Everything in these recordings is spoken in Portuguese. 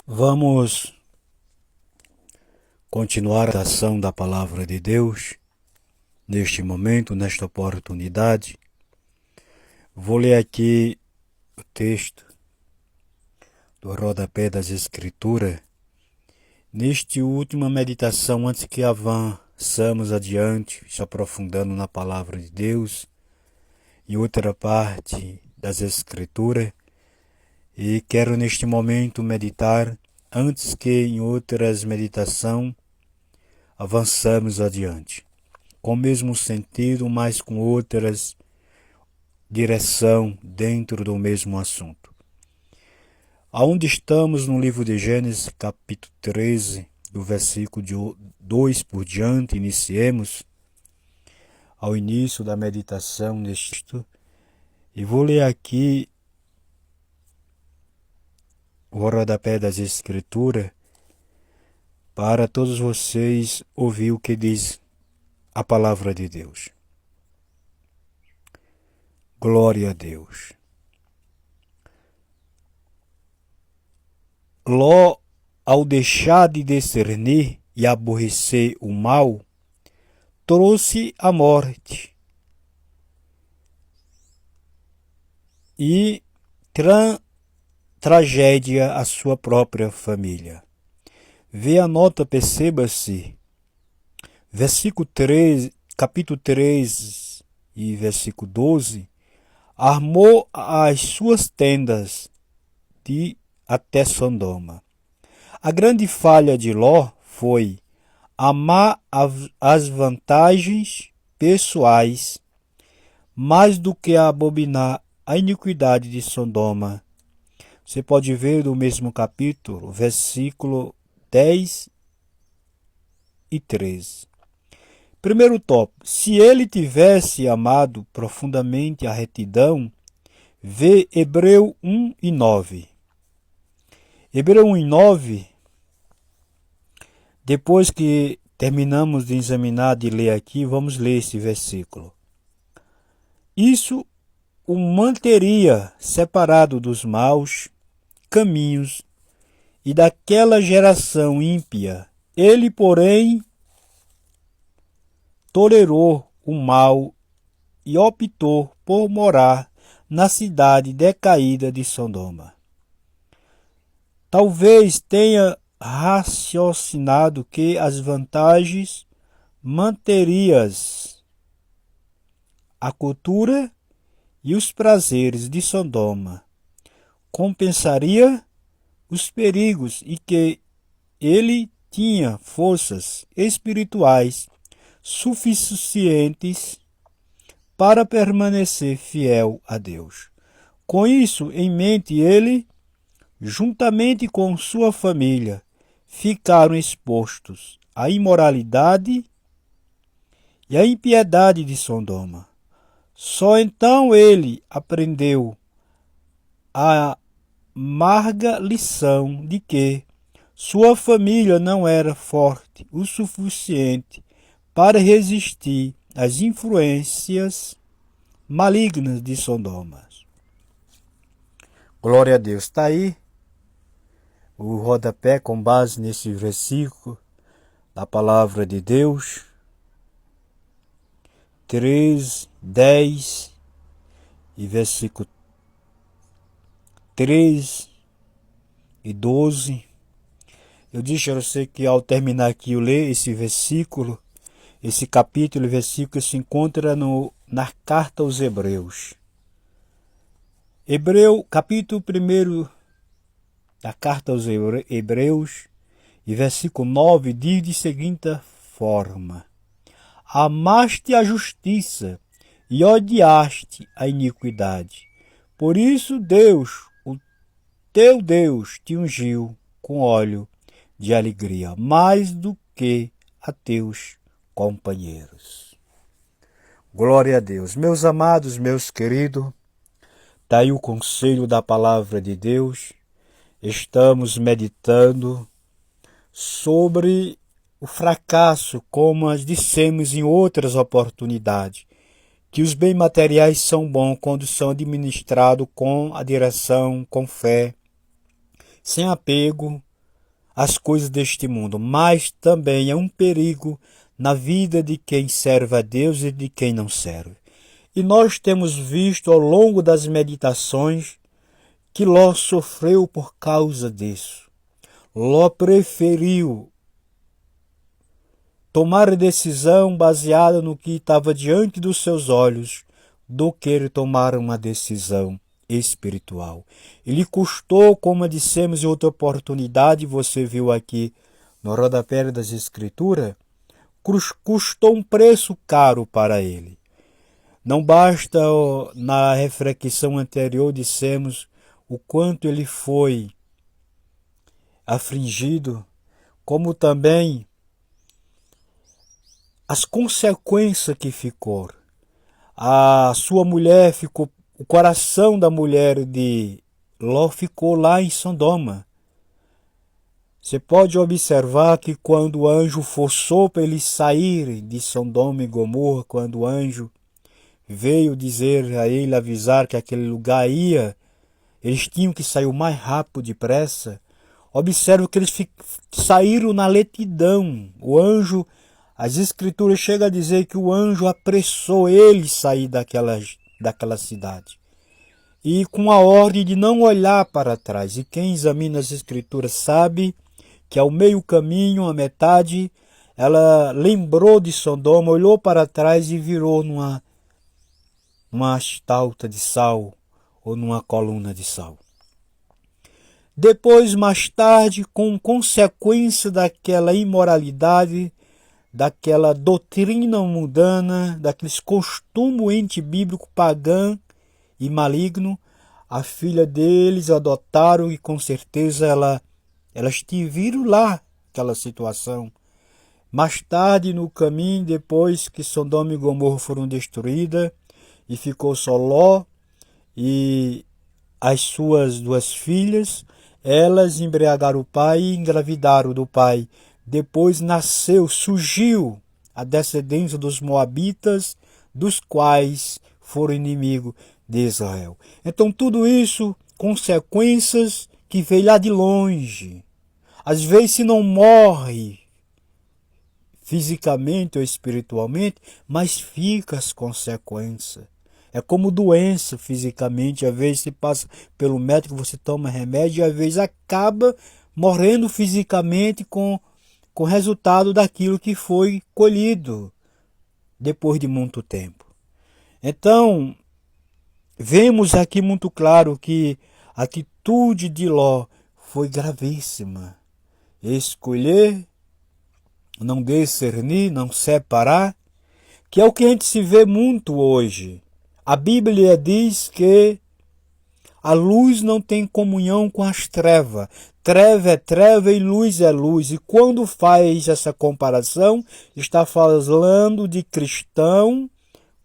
Vamos continuar a ação da Palavra de Deus neste momento, nesta oportunidade. Vou ler aqui o texto do rodapé das Escrituras. Neste última meditação, antes que avançamos adiante, se aprofundando na Palavra de Deus, em outra parte das Escrituras, e quero neste momento meditar, antes que em outras meditações avançamos adiante, com o mesmo sentido, mas com outras direção dentro do mesmo assunto. Aonde estamos no livro de Gênesis, capítulo 13, do versículo de 2 por diante, iniciemos ao início da meditação neste texto, e vou ler aqui o rodapé das Escrituras para todos vocês ouvir o que diz a Palavra de Deus. Glória a Deus. Ló, ao deixar de discernir e aborrecer o mal, trouxe a morte e tragédia à sua própria família. Vê a nota, perceba-se, versículo 3, capítulo 3 e versículo 12, armou as suas tendas até Sodoma. A grande falha de Ló foi amar as vantagens pessoais mais do que abominar a iniquidade de Sodoma. Você pode ver no mesmo capítulo, versículo 10 e 13. Primeiro tópico. Se ele tivesse amado profundamente a retidão, vê Hebreu 1 e 9. Hebreu 1 e 9, depois que terminamos de examinar, de ler aqui, vamos ler esse versículo. Isso o manteria separado dos maus caminhos e daquela geração ímpia. Ele, porém, tolerou o mal e optou por morar na cidade decaída de Sodoma. Talvez tenha raciocinado que as vantagens manterias a cultura e os prazeres de Sodoma compensaria os perigos e que ele tinha forças espirituais suficientes para permanecer fiel a Deus. Com isso em mente, ele, juntamente com sua família, ficaram expostos à imoralidade e à impiedade de Sodoma. Só então ele aprendeu a amarga lição de que sua família não era forte o suficiente para resistir às influências malignas de Sodoma. Glória a Deus. Está aí o rodapé com base nesse versículo da Palavra de Deus. 3, 10 e versículo 3 e 12. Eu disse a você que ao terminar aqui eu ler esse versículo, esse capítulo e versículo se encontra na carta aos Hebreus. Capítulo 1 da carta aos Hebreus e versículo 9 diz de seguinte forma: amaste a justiça e odiaste a iniquidade. Por isso Deus, o teu Deus, te ungiu com óleo de alegria, mais do que a teus companheiros. Glória a Deus. Meus amados, meus queridos, está aí o conselho da Palavra de Deus. Estamos meditando sobre o fracasso, como nós dissemos em outras oportunidades, que os bens materiais são bons quando são administrados com a direção, com fé, sem apego as coisas deste mundo, mas também é um perigo na vida de quem serve a Deus e de quem não serve. E nós temos visto ao longo das meditações que Ló sofreu por causa disso. Ló preferiu tomar a decisão baseada no que estava diante dos seus olhos do que tomar uma decisão espiritual. Ele custou, como dissemos em outra oportunidade, você viu aqui no rodapé das Escrituras, custou um preço caro para ele. Não basta, na reflexão anterior, dissemos o quanto ele foi afligido, como também as consequências que ficou. A sua mulher ficou, o coração da mulher de Ló ficou lá em Sodoma. Você pode observar que quando o anjo forçou para eles saírem de Sodoma e Gomorra, quando o anjo veio dizer a ele, avisar que aquele lugar ia, eles tinham que sair o mais rápido, depressa. Observe que eles saíram na lentidão. O anjo, as escrituras chegam a dizer que o anjo apressou eles sair daquela cidade. E com a ordem de não olhar para trás. E quem examina as escrituras sabe que ao meio caminho, a metade, ela lembrou de Sodoma, olhou para trás e virou numa estalta de sal ou numa coluna de sal. Depois, mais tarde, com consequência daquela imoralidade, daquela doutrina mundana, daqueles costumes antibíblicos pagã e maligno, a filha deles adotaram e com certeza elas viram lá aquela situação. Mais tarde, no caminho, depois que Sodoma e Gomorra foram destruídas, e ficou só Ló e as suas 2 filhas, elas embriagaram o pai e engravidaram do pai. Depois surgiu a descendência dos moabitas, dos quais foram inimigos de Israel. Então tudo isso, consequências que veio lá de longe. Às vezes se não morre fisicamente ou espiritualmente, mas fica as consequências. É como doença fisicamente, às vezes você passa pelo médico, você toma remédio e às vezes acaba morrendo fisicamente com resultado daquilo que foi colhido depois de muito tempo. Então, vemos aqui muito claro que a atitude de Ló foi gravíssima. Escolher, não discernir, não separar, que é o que a gente se vê muito hoje. A Bíblia diz que a luz não tem comunhão com as trevas. Treva é treva e luz é luz. E quando faz essa comparação, está falando de cristão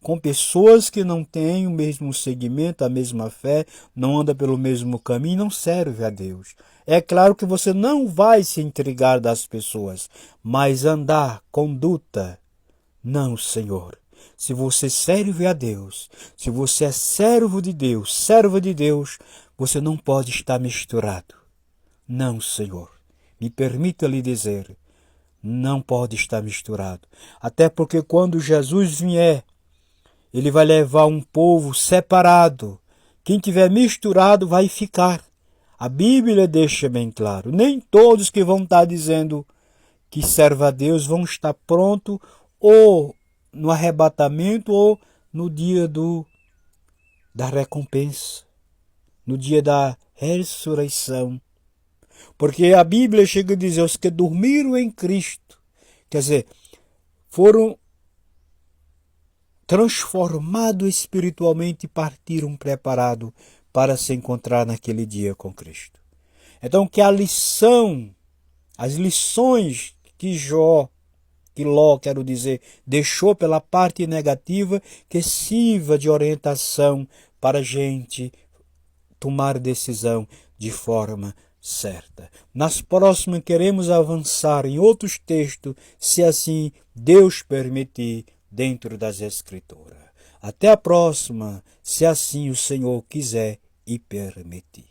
com pessoas que não têm o mesmo segmento, a mesma fé, não andam pelo mesmo caminho, não serve a Deus. É claro que você não vai se intrigar das pessoas, mas andar, conduta, não, Senhor. Se você serve a Deus, se você é servo de Deus, serva de Deus, você não pode estar misturado. Não, Senhor. Me permita lhe dizer, não pode estar misturado. Até porque quando Jesus vier, ele vai levar um povo separado. Quem tiver misturado vai ficar. A Bíblia deixa bem claro. Nem todos que vão estar dizendo que serve a Deus vão estar prontos ou no arrebatamento ou no dia da recompensa, no dia da ressurreição. Porque a Bíblia chega a dizer, os que dormiram em Cristo, quer dizer, foram transformados espiritualmente e partiram preparados para se encontrar naquele dia com Cristo. Então que as lições que Ló, quero dizer, deixou pela parte negativa, que sirva de orientação para a gente tomar decisão de forma certa. Nas próximas queremos avançar em outros textos, se assim Deus permitir, dentro das Escrituras. Até a próxima, se assim o Senhor quiser e permitir.